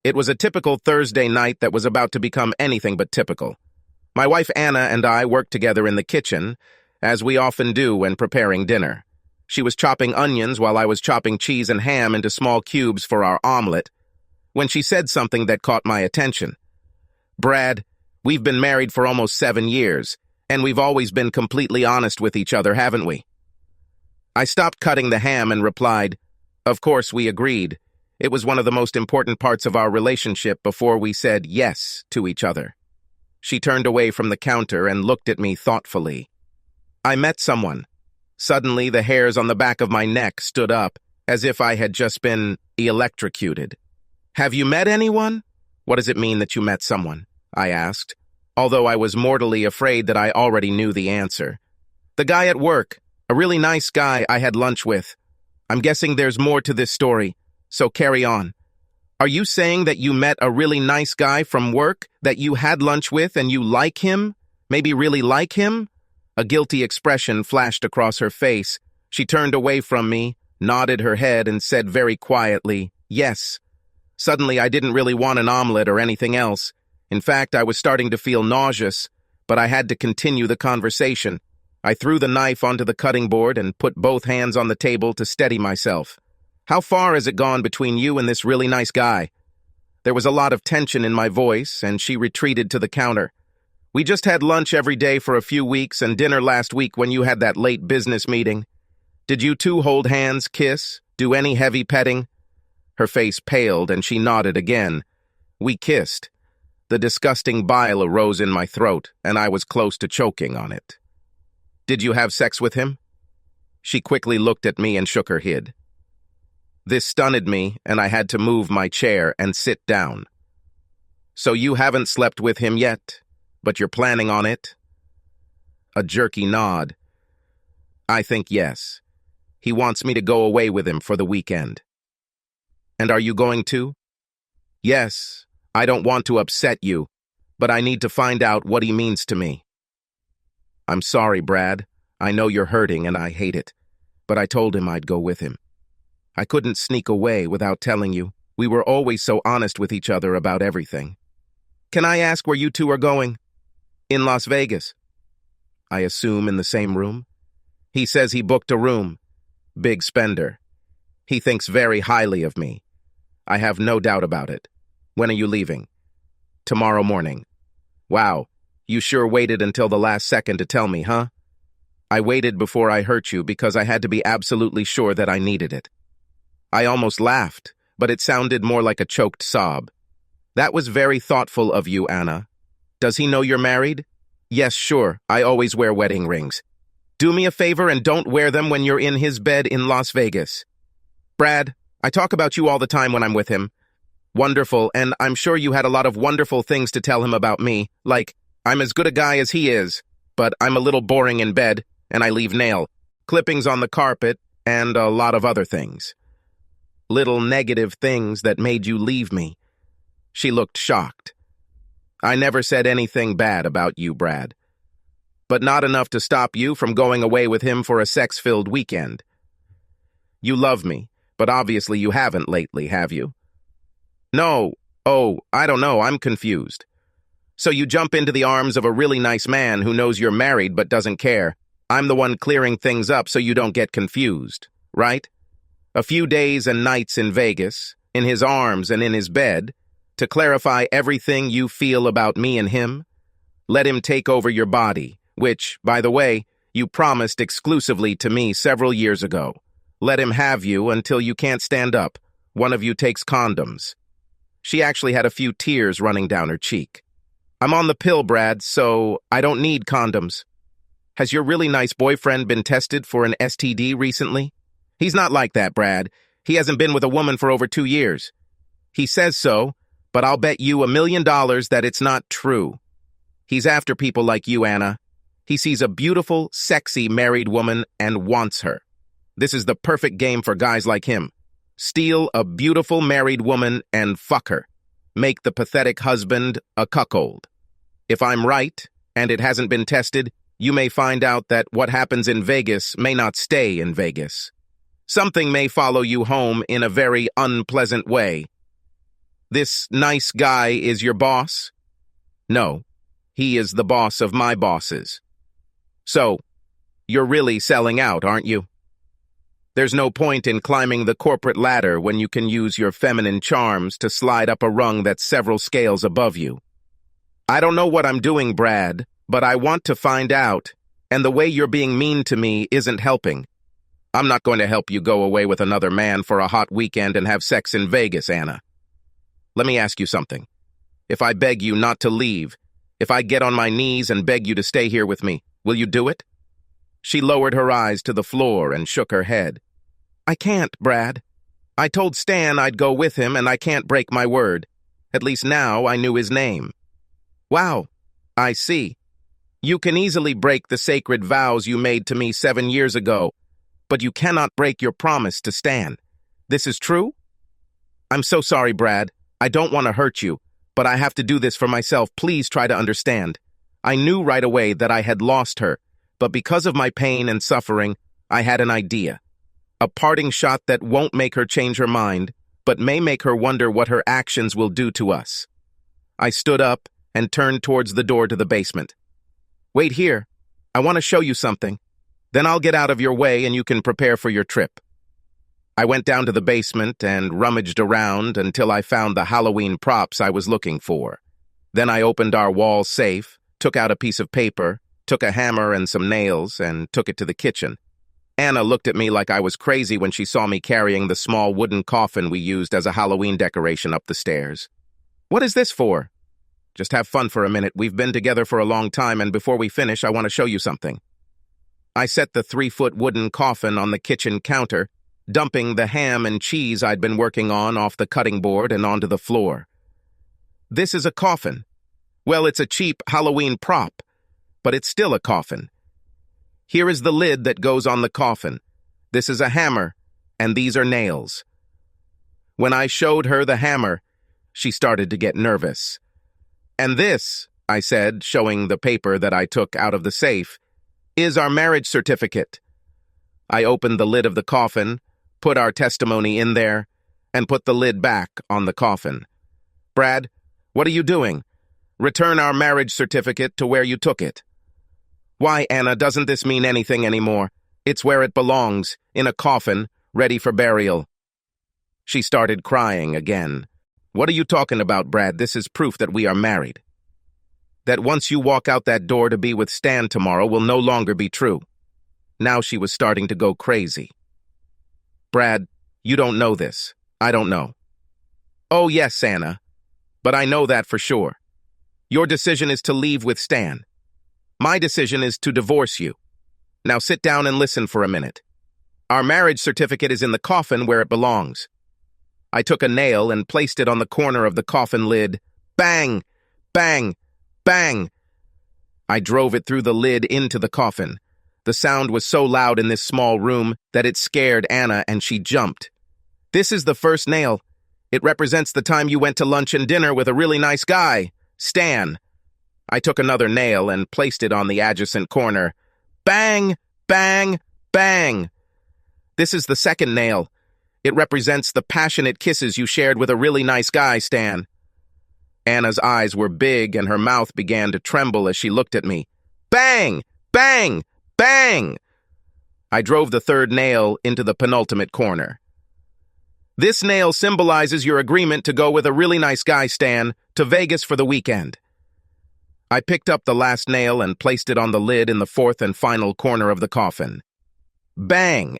It was a typical Thursday night that was about to become anything but typical. My wife Anna and I worked together in the kitchen, as we often do when preparing dinner. She was chopping onions while I was chopping cheese and ham into small cubes for our omelet, when she said something that caught my attention. "Brad, we've been married for almost 7 years, and we've always been completely honest with each other, haven't we?" I stopped cutting the ham and replied, "Of course we agreed. It was one of the most important parts of our relationship before we said yes to each other." She turned away from the counter and looked at me thoughtfully. "I met someone." Suddenly, the hairs on the back of my neck stood up, as if I had just been electrocuted. "Have you met anyone?" "What does it mean that you met someone?" I asked, although I was mortally afraid that I already knew the answer. "The guy at work, a really nice guy I had lunch with. I'm guessing there's more to this story, so carry on." "Are you saying that you met a really nice guy from work that you had lunch with and you like him? Maybe really like him?" A guilty expression flashed across her face. She turned away from me, nodded her head, and said very quietly, "Yes." Suddenly, I didn't really want an omelet or anything else. In fact, I was starting to feel nauseous, but I had to continue the conversation. I threw the knife onto the cutting board and put both hands on the table to steady myself. "How far has it gone between you and this really nice guy?" There was a lot of tension in my voice, and she retreated to the counter. "We just had lunch every day for a few weeks and dinner last week when you had that late business meeting. Did you two hold hands, kiss, do any heavy petting?" Her face paled and she nodded again. "We kissed." The disgusting bile arose in my throat, and I was close to choking on it. "Did you have sex with him?" She quickly looked at me and shook her head. This stunned me, and I had to move my chair and sit down. "So you haven't slept with him yet, but you're planning on it?" A jerky nod. "I think yes. He wants me to go away with him for the weekend." "And are you going to?" "Yes. I don't want to upset you, but I need to find out what he means to me." "I'm sorry, Brad. I know you're hurting and I hate it, but I told him I'd go with him. I couldn't sneak away without telling you. We were always so honest with each other about everything." "Can I ask where you two are going?" "In Las Vegas." "I assume in the same room?" "He says he booked a room. Big spender. He thinks very highly of me. I have no doubt about it. When are you leaving?" "Tomorrow morning." "Wow, you sure waited until the last second to tell me, huh?" "I waited before I hurt you because I had to be absolutely sure that I needed it." I almost laughed, but it sounded more like a choked sob. "That was very thoughtful of you, Anna. Does he know you're married?" "Yes, sure. I always wear wedding rings." "Do me a favor and don't wear them when you're in his bed in Las Vegas." "Brad, I talk about you all the time when I'm with him." "Wonderful, and I'm sure you had a lot of wonderful things to tell him about me, like, I'm as good a guy as he is, but I'm a little boring in bed, and I leave nail clippings on the carpet, and a lot of other things. Little negative things that made you leave me." She looked shocked. "I never said anything bad about you, Brad. But not enough to stop you from going away with him for a sex-filled weekend. You love me, but obviously you haven't lately, have you?" "No. Oh, I don't know, I'm confused." "So you jump into the arms of a really nice man who knows you're married but doesn't care. I'm the one clearing things up so you don't get confused, right? A few days and nights in Vegas, in his arms and in his bed, to clarify everything you feel about me and him. Let him take over your body, which, by the way, you promised exclusively to me several years ago. Let him have you until you can't stand up. One of you takes condoms." She actually had a few tears running down her cheek. "I'm on the pill, Brad, so I don't need condoms." "Has your really nice boyfriend been tested for an STD recently?" "He's not like that, Brad. He hasn't been with a woman for over 2 years. He says so, but I'll bet you $1 million that it's not true. He's after people like you, Anna. He sees a beautiful, sexy married woman and wants her. This is the perfect game for guys like him. Steal a beautiful married woman and fuck her. Make the pathetic husband a cuckold. If I'm right, and it hasn't been tested, you may find out that what happens in Vegas may not stay in Vegas. Something may follow you home in a very unpleasant way. This nice guy is your boss? No, he is the boss of my bosses. So, you're really selling out, aren't you? There's no point in climbing the corporate ladder when you can use your feminine charms to slide up a rung that's several scales above you. I don't know what I'm doing, Brad, but I want to find out, and the way you're being mean to me isn't helping. I'm not going to help you go away with another man for a hot weekend and have sex in Vegas, Anna. Let me ask you something. If I beg you not to leave, if I get on my knees and beg you to stay here with me, will you do it? She lowered her eyes to the floor and shook her head. I can't, Brad. I told Stan I'd go with him, and I can't break my word. At least now I knew his name. Wow, I see. You can easily break the sacred vows you made to me 7 years ago, but you cannot break your promise to Stan. This is true? I'm so sorry, Brad. I don't want to hurt you, but I have to do this for myself. Please try to understand. I knew right away that I had lost her, but because of my pain and suffering, I had an idea. A parting shot that won't make her change her mind, but may make her wonder what her actions will do to us. I stood up and turned towards the door to the basement. Wait here. I want to show you something. Then I'll get out of your way and you can prepare for your trip. I went down to the basement and rummaged around until I found the Halloween props I was looking for. Then I opened our wall safe, took out a piece of paper, took a hammer and some nails, and took it to the kitchen. Anna looked at me like I was crazy when she saw me carrying the small wooden coffin we used as a Halloween decoration up the stairs. What is this for? Just have fun for a minute. We've been together for a long time, and before we finish, I want to show you something. I set the 3-foot wooden coffin on the kitchen counter, dumping the ham and cheese I'd been working on off the cutting board and onto the floor. This is a coffin. Well, it's a cheap Halloween prop, but it's still a coffin. Here is the lid that goes on the coffin. This is a hammer, and these are nails. When I showed her the hammer, she started to get nervous. And this, I said, showing the paper that I took out of the safe, is our marriage certificate. I opened the lid of the coffin, put our testimony in there, and put the lid back on the coffin. Brad, what are you doing? Return our marriage certificate to where you took it. Why, Anna, doesn't this mean anything anymore? It's where it belongs, in a coffin, ready for burial. She started crying again. What are you talking about, Brad? This is proof that we are married. That once you walk out that door to be with Stan tomorrow will no longer be true. Now she was starting to go crazy. Brad, you don't know this. I don't know. Oh, yes, Anna. But I know that for sure. Your decision is to leave with Stan. My decision is to divorce you. Now sit down and listen for a minute. Our marriage certificate is in the coffin where it belongs. I took a nail and placed it on the corner of the coffin lid. Bang! Bang! Bang! I drove it through the lid into the coffin. The sound was so loud in this small room that it scared Anna and she jumped. This is the first nail. It represents the time you went to lunch and dinner with a really nice guy, Stan. I took another nail and placed it on the adjacent corner. Bang! Bang! Bang! This is the second nail. It represents the passionate kisses you shared with a really nice guy, Stan. Anna's eyes were big and her mouth began to tremble as she looked at me. Bang! Bang! Bang! I drove the third nail into the penultimate corner. This nail symbolizes your agreement to go with a really nice guy, Stan, to Vegas for the weekend. I picked up the last nail and placed it on the lid in the fourth and final corner of the coffin. Bang!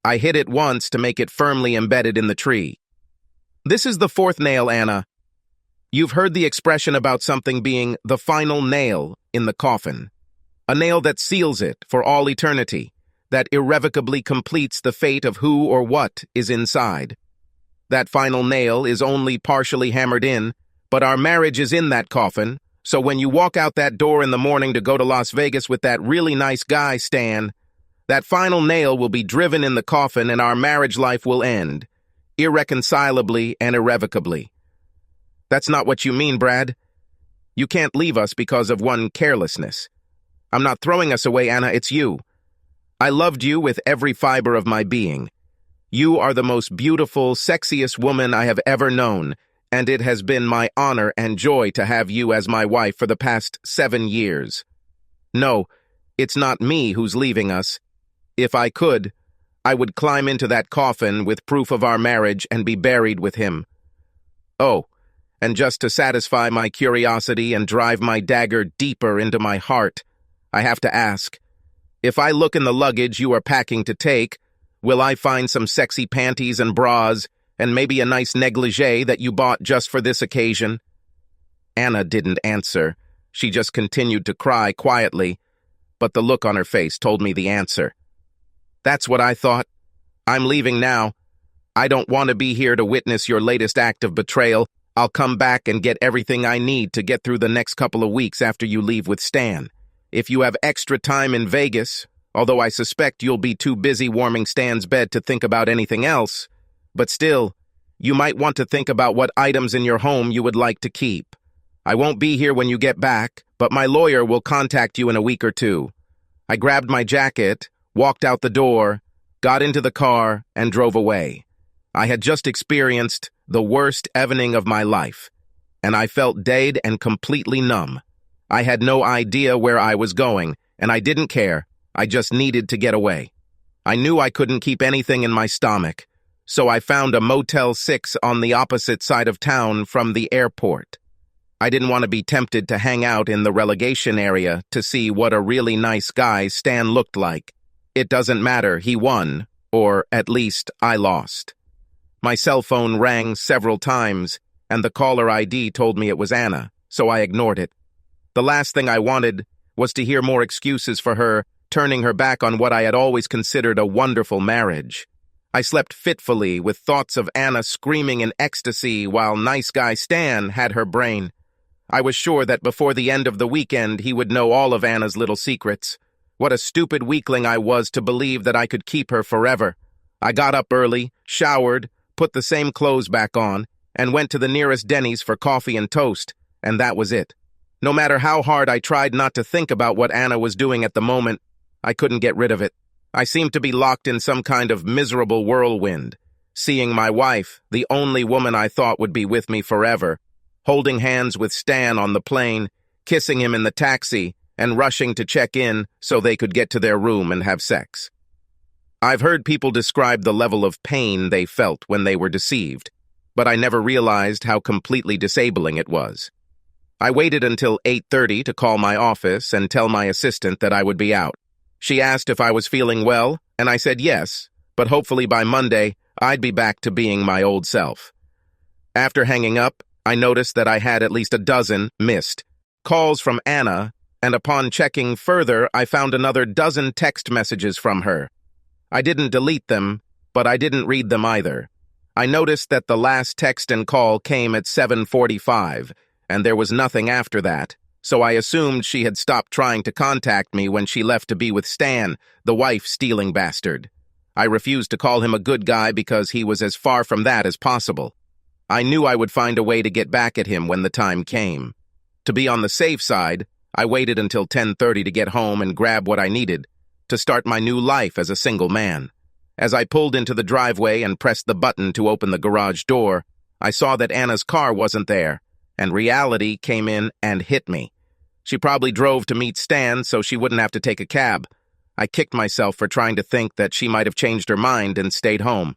I hit it once to make it firmly embedded in the tree. This is the fourth nail, Anna. You've heard the expression about something being the final nail in the coffin. A nail that seals it for all eternity, that irrevocably completes the fate of who or what is inside. That final nail is only partially hammered in, but our marriage is in that coffin, so when you walk out that door in the morning to go to Las Vegas with that really nice guy, Stan, that final nail will be driven in the coffin and our marriage life will end, irreconcilably and irrevocably. That's not what you mean, Brad. You can't leave us because of one carelessness. I'm not throwing us away, Anna, it's you. I loved you with every fiber of my being. You are the most beautiful, sexiest woman I have ever known, and it has been my honor and joy to have you as my wife for the past 7 years. No, it's not me who's leaving us. If I could, I would climb into that coffin with proof of our marriage and be buried with him. Oh, and just to satisfy my curiosity and drive my dagger deeper into my heart, I have to ask, if I look in the luggage you are packing to take, will I find some sexy panties and bras and maybe a nice negligee that you bought just for this occasion? Anna didn't answer. She just continued to cry quietly, but the look on her face told me the answer. That's what I thought. I'm leaving now. I don't want to be here to witness your latest act of betrayal. I'll come back and get everything I need to get through the next couple of weeks after you leave with Stan. If you have extra time in Vegas, although I suspect you'll be too busy warming Stan's bed to think about anything else, but still, you might want to think about what items in your home you would like to keep. I won't be here when you get back, but my lawyer will contact you in a week or two. I grabbed my jacket, walked out the door, got into the car, and drove away. I had just experienced the worst evening of my life, and I felt dead and completely numb. I had no idea where I was going, and I didn't care. I just needed to get away. I knew I couldn't keep anything in my stomach, so I found a Motel 6 on the opposite side of town from the airport. I didn't want to be tempted to hang out in the relegation area to see what a really nice guy Stan looked like. It doesn't matter, he won, or at least I lost. My cell phone rang several times, and the caller ID told me it was Anna, so I ignored it. The last thing I wanted was to hear more excuses for her turning her back on what I had always considered a wonderful marriage. I slept fitfully with thoughts of Anna screaming in ecstasy while nice guy Stan had her brain. I was sure that before the end of the weekend he would know all of Anna's little secrets. What a stupid weakling I was to believe that I could keep her forever. I got up early, showered, put the same clothes back on, and went to the nearest Denny's for coffee and toast, and that was it. No matter how hard I tried not to think about what Anna was doing at the moment, I couldn't get rid of it. I seemed to be locked in some kind of miserable whirlwind, seeing my wife, the only woman I thought would be with me forever, holding hands with Stan on the plane, kissing him in the taxi, and rushing to check in so they could get to their room and have sex. I've heard people describe the level of pain they felt when they were deceived, but I never realized how completely disabling it was. I waited until 8:30 to call my office and tell my assistant that I would be out. She asked if I was feeling well, and I said yes, but hopefully by Monday, I'd be back to being my old self. After hanging up, I noticed that I had at least a dozen missed calls from Anna, and upon checking further, I found another dozen text messages from her. I didn't delete them, but I didn't read them either. I noticed that the last text and call came at 7:45, and there was nothing after that, so I assumed she had stopped trying to contact me when she left to be with Stan, the wife-stealing bastard. I refused to call him a good guy because he was as far from that as possible. I knew I would find a way to get back at him when the time came. To be on the safe side, I waited until 10:30 to get home and grab what I needed to start my new life as a single man. As I pulled into the driveway and pressed the button to open the garage door, I saw that Anna's car wasn't there, and reality came in and hit me. She probably drove to meet Stan so she wouldn't have to take a cab. I kicked myself for trying to think that she might have changed her mind and stayed home.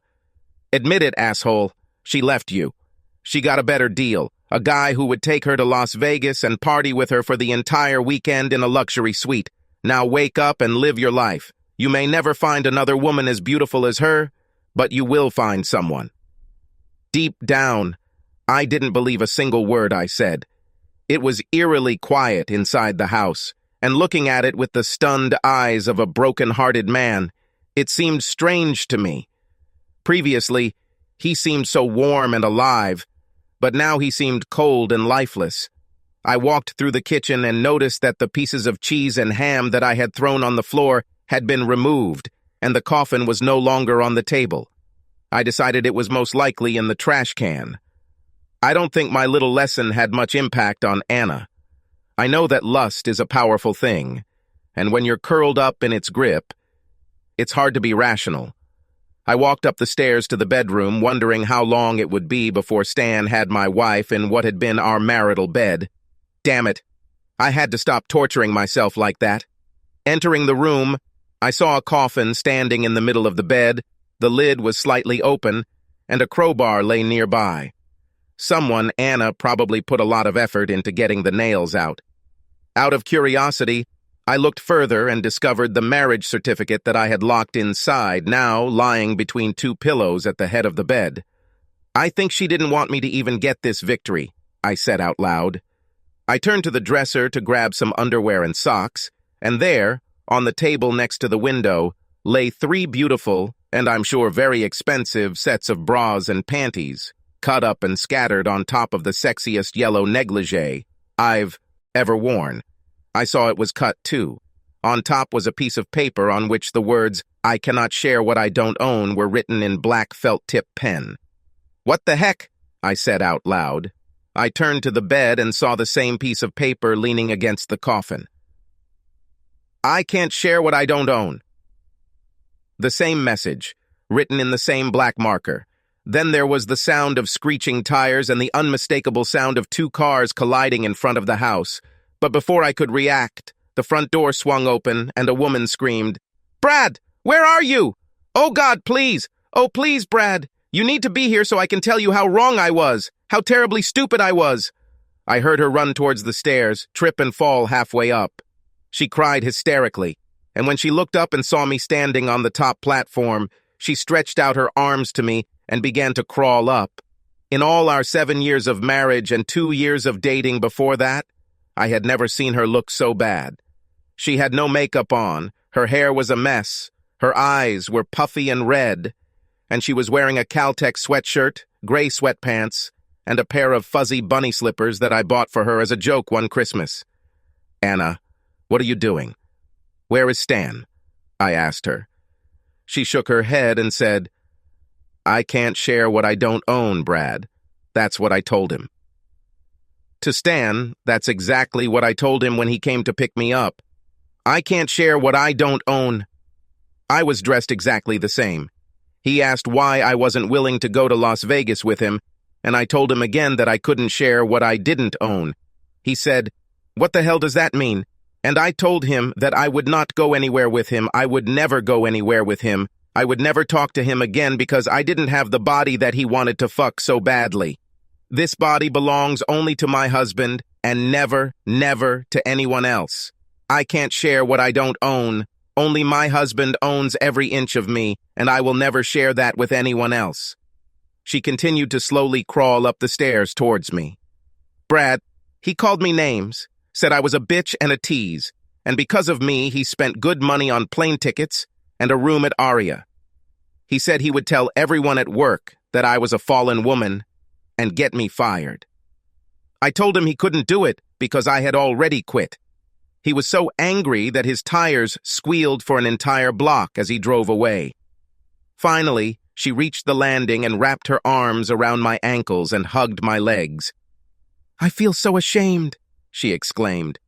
Admit it, asshole. She left you. She got a better deal. A guy who would take her to Las Vegas and party with her for the entire weekend in a luxury suite. Now wake up and live your life. You may never find another woman as beautiful as her, but you will find someone. Deep down, I didn't believe a single word I said. It was eerily quiet inside the house, and looking at it with the stunned eyes of a broken-hearted man, it seemed strange to me. Previously, he seemed so warm and alive, but now he seemed cold and lifeless. I walked through the kitchen and noticed that the pieces of cheese and ham that I had thrown on the floor had been removed, and the coffin was no longer on the table. I decided it was most likely in the trash can. I don't think my little lesson had much impact on Anna. I know that lust is a powerful thing, and when you're curled up in its grip, it's hard to be rational. I walked up the stairs to the bedroom, wondering how long it would be before Stan had my wife in what had been our marital bed. Damn it. I had to stop torturing myself like that. Entering the room, I saw a coffin standing in the middle of the bed, the lid was slightly open, and a crowbar lay nearby. Someone, Anna, probably put a lot of effort into getting the nails out. Out of curiosity, I looked further and discovered the marriage certificate that I had locked inside, now lying between two pillows at the head of the bed. I think she didn't want me to even get this victory, I said out loud. I turned to the dresser to grab some underwear and socks, and there, on the table next to the window, lay 3 beautiful, and I'm sure very expensive, sets of bras and panties, cut up and scattered on top of the sexiest yellow negligee I've ever worn. I saw it was cut, too. On top was a piece of paper on which the words, "I cannot share what I don't own," were written in black felt-tip pen. "What the heck?" I said out loud. I turned to the bed and saw the same piece of paper leaning against the coffin. "I can't share what I don't own." The same message, written in the same black marker. Then there was the sound of screeching tires and the unmistakable sound of 2 cars colliding in front of the house. But before I could react, the front door swung open and a woman screamed, "Brad, where are you? Oh God, please! Oh please, Brad! You need to be here so I can tell you how wrong I was, how terribly stupid I was." I heard her run towards the stairs, trip and fall halfway up. She cried hysterically, and when she looked up and saw me standing on the top platform, she stretched out her arms to me and began to crawl up. In all our 7 years of marriage and 2 years of dating before that, I had never seen her look so bad. She had no makeup on, her hair was a mess, her eyes were puffy and red, and she was wearing a Caltex sweatshirt, gray sweatpants, and a pair of fuzzy bunny slippers that I bought for her as a joke one Christmas. "Anna, what are you doing? Where is Stan?" I asked her. She shook her head and said, "I can't share what I don't own, Brad. That's what I told him." To Stan, that's exactly what I told him when he came to pick me up. I can't share what I don't own. I was dressed exactly the same. He asked why I wasn't willing to go to Las Vegas with him, and I told him again that I couldn't share what I didn't own. He said, "What the hell does that mean?" And I told him that I would not go anywhere with him. I would never go anywhere with him. I would never talk to him again because I didn't have the body that he wanted to fuck so badly. This body belongs only to my husband and never, never to anyone else. I can't share what I don't own. Only my husband owns every inch of me, and I will never share that with anyone else. She continued to slowly crawl up the stairs towards me. Brad, he called me names, said I was a bitch and a tease, and because of me, he spent good money on plane tickets and a room at Aria. He said he would tell everyone at work that I was a fallen woman and get me fired. I told him he couldn't do it because I had already quit. He was so angry that his tires squealed for an entire block as he drove away. Finally, she reached the landing and wrapped her arms around my ankles and hugged my legs. "I feel so ashamed," she exclaimed.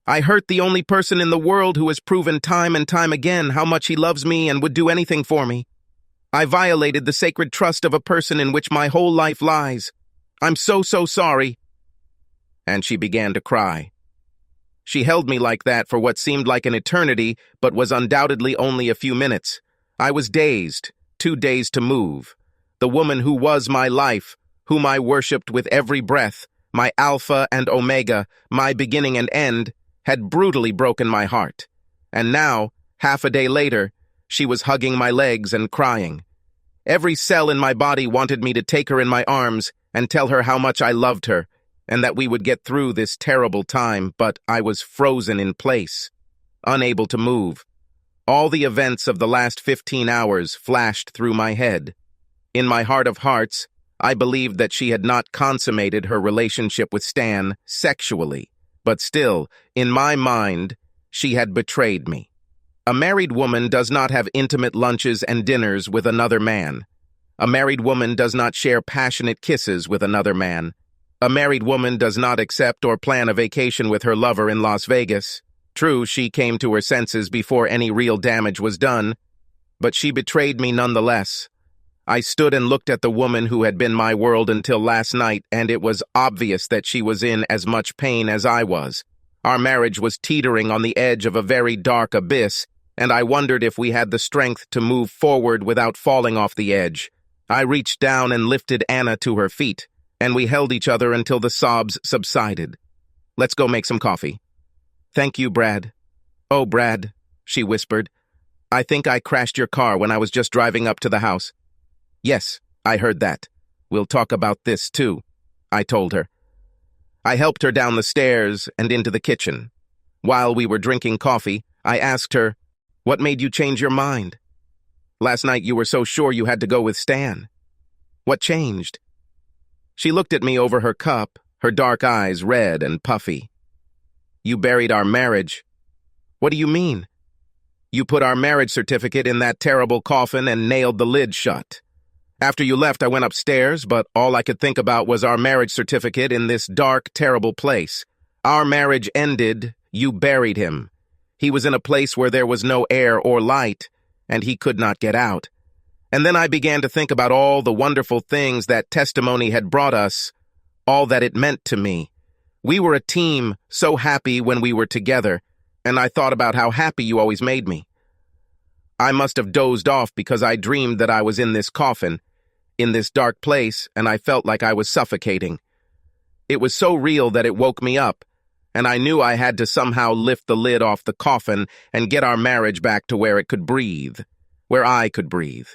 "I hurt the only person in the world who has proven time and time again how much he loves me and would do anything for me. I violated the sacred trust of a person in which my whole life lies. I'm so sorry." And she began to cry. She held me like that for what seemed like an eternity, but was undoubtedly only a few minutes. I was dazed, too dazed to move. The woman who was my life, whom I worshipped with every breath, my Alpha and Omega, my beginning and end, had brutally broken my heart. And now, half a day later, she was hugging my legs and crying. Every cell in my body wanted me to take her in my arms and tell her how much I loved her, and that we would get through this terrible time, but I was frozen in place, unable to move. All the events of the last 15 hours flashed through my head. In my heart of hearts, I believed that she had not consummated her relationship with Stan sexually, but still, in my mind, she had betrayed me. A married woman does not have intimate lunches and dinners with another man. A married woman does not share passionate kisses with another man. A married woman does not accept or plan a vacation with her lover in Las Vegas. True, she came to her senses before any real damage was done, but she betrayed me nonetheless, I stood and looked at the woman who had been my world until last night, and it was obvious that she was in as much pain as I was. Our marriage was teetering on the edge of a very dark abyss, and I wondered if we had the strength to move forward without falling off the edge. I reached down and lifted Anna to her feet, and we held each other until the sobs subsided. "Let's go make some coffee." "Thank you, Brad." "Oh, Brad," she whispered. "I think I crashed your car when I was just driving up to the house." "Yes, I heard that. We'll talk about this, too," I told her. I helped her down the stairs and into the kitchen. While we were drinking coffee, I asked her, "What made you change your mind? Last night you were so sure you had to go with Stan. What changed?" She looked at me over her cup, her dark eyes red and puffy. "You buried our marriage." "What do you mean?" "You put our marriage certificate in that terrible coffin and nailed the lid shut. After you left, I went upstairs, but all I could think about was our marriage certificate in this dark, terrible place. Our marriage ended, you buried him. He was in a place where there was no air or light, and he could not get out. And then I began to think about all the wonderful things that testimony had brought us, all that it meant to me. We were a team, so happy when we were together, and I thought about how happy you always made me. I must have dozed off because I dreamed that I was in this coffin, in this dark place, and I felt like I was suffocating. It was so real that it woke me up, and I knew I had to somehow lift the lid off the coffin and get our marriage back to where it could breathe, where I could breathe.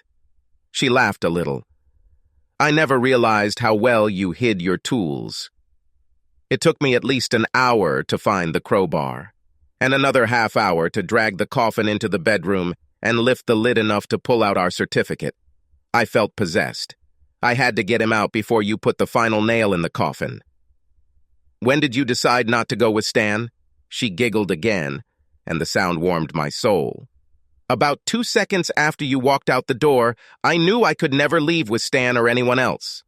She laughed a little. "I never realized how well you hid your tools. It took me at least an hour to find the crowbar, and another half hour to drag the coffin into the bedroom and lift the lid enough to pull out our certificate. I felt possessed. I had to get him out before you put the final nail in the coffin." "When did you decide not to go with Stan?" She giggled again, and the sound warmed my soul. "About 2 seconds after you walked out the door, I knew I could never leave with Stan or anyone else."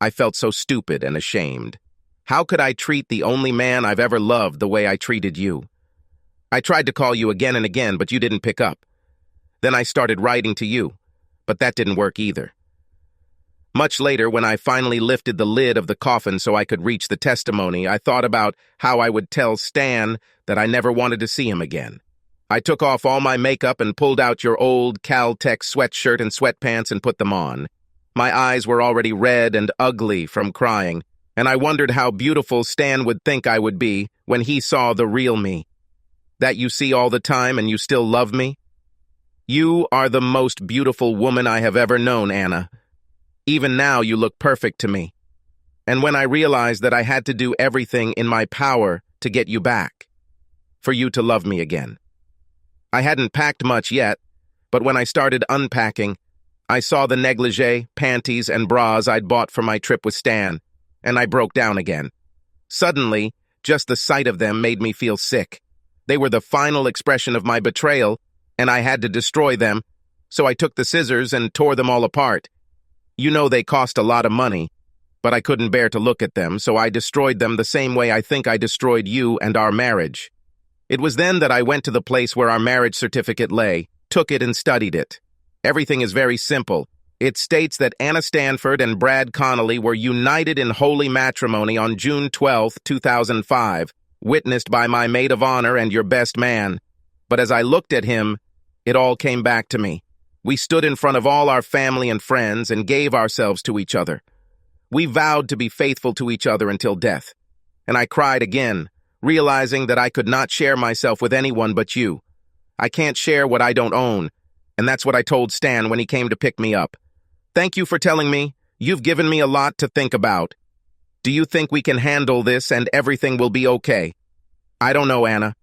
I felt so stupid and ashamed. How could I treat the only man I've ever loved the way I treated you? I tried to call you again and again, but you didn't pick up. Then I started writing to you, but that didn't work either. Much later, when I finally lifted the lid of the coffin so I could reach the testimony, I thought about how I would tell Stan that I never wanted to see him again. I took off all my makeup and pulled out your old Caltech sweatshirt and sweatpants and put them on. My eyes were already red and ugly from crying, and I wondered how beautiful Stan would think I would be when he saw the real me. That you see all the time and you still love me? You are the most beautiful woman I have ever known, Anna. Even now you look perfect to me. And when I realized that I had to do everything in my power to get you back, for you to love me again. I hadn't packed much yet, but when I started unpacking, I saw the negligee, panties, and bras I'd bought for my trip with Stan, and I broke down again. Suddenly, just the sight of them made me feel sick. They were the final expression of my betrayal, and I had to destroy them, so I took the scissors and tore them all apart. You know they cost a lot of money, but I couldn't bear to look at them, so I destroyed them the same way I think I destroyed you and our marriage. It was then that I went to the place where our marriage certificate lay, took it and studied it. Everything is very simple. It states that Anna Stanford and Brad Connolly were united in holy matrimony on June 12, 2005, witnessed by my maid of honor and your best man. But as I looked at him, it all came back to me. We stood in front of all our family and friends and gave ourselves to each other. We vowed to be faithful to each other until death. And I cried again, realizing that I could not share myself with anyone but you. I can't share what I don't own, and that's what I told Stan when he came to pick me up. Thank you for telling me. You've given me a lot to think about. Do you think we can handle this and everything will be okay? I don't know, Anna.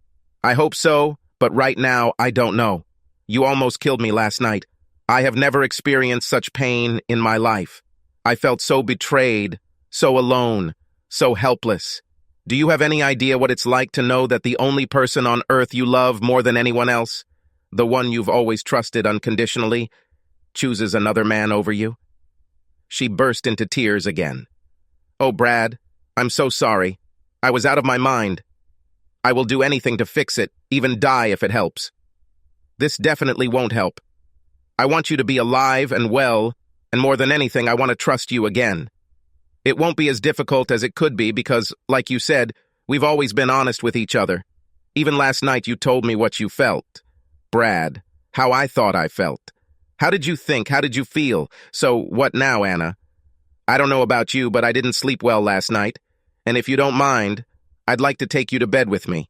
I hope so, but right now I don't know. You almost killed me last night. I have never experienced such pain in my life. I felt so betrayed, so alone, so helpless. Do you have any idea what it's like to know that the only person on earth you love more than anyone else, the one you've always trusted unconditionally, chooses another man over you? She burst into tears again. Oh, Brad, I'm so sorry. I was out of my mind. I will do anything to fix it, even die if it helps. This definitely won't help. I want you to be alive and well And more than anything, I want to trust you again. It won't be as difficult as it could be because, like you said, we've always been honest with each other. Even last night you told me what you felt. Brad, how I thought I felt. How did you think? How did you feel? So what now, Anna? I don't know about you, but I didn't sleep well last night. And if you don't mind, I'd like to take you to bed with me.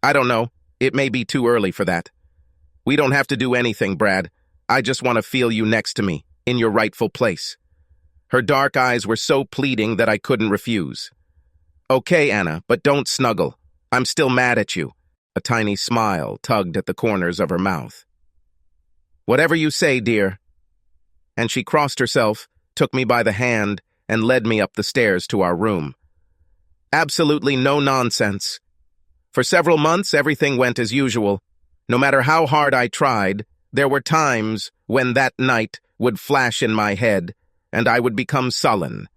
I don't know. It may be too early for that. We don't have to do anything, Brad. I just want to feel you next to me, in your rightful place. Her dark eyes were so pleading that I couldn't refuse. Okay, Anna, but don't snuggle. I'm still mad at you. A tiny smile tugged at the corners of her mouth. Whatever you say, dear. And she crossed herself, took me by the hand, and led me up the stairs to our room. Absolutely no nonsense. For several months, everything went as usual. No matter how hard I tried, there were times when that night would flash in my head, and I would become sullen.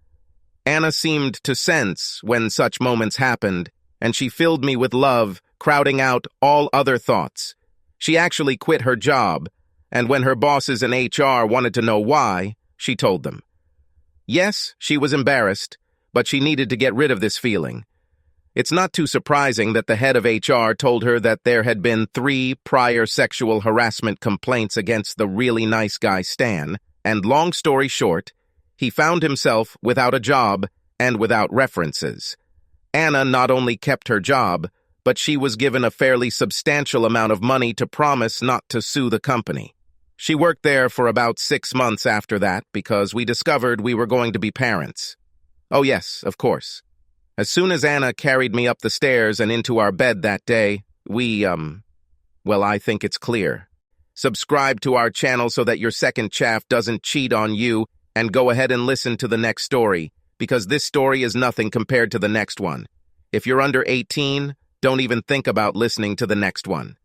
Anna seemed to sense when such moments happened, and she filled me with love, crowding out all other thoughts. She actually quit her job, and when her bosses in HR wanted to know why, she told them. Yes, she was embarrassed, but she needed to get rid of this feeling. It's not too surprising that the head of HR told her that there had been 3 prior sexual harassment complaints against the really nice guy Stan, and long story short, he found himself without a job and without references. Anna not only kept her job, but she was given a fairly substantial amount of money to promise not to sue the company. She worked there for about 6 months after that because we discovered we were going to be parents. Oh yes, of course. As soon as Anna carried me up the stairs and into our bed that day, well, I think it's clear. Subscribe to our channel so that your second chaff doesn't cheat on you, and go ahead and listen to the next story, because this story is nothing compared to the next one. If you're under 18, don't even think about listening to the next one.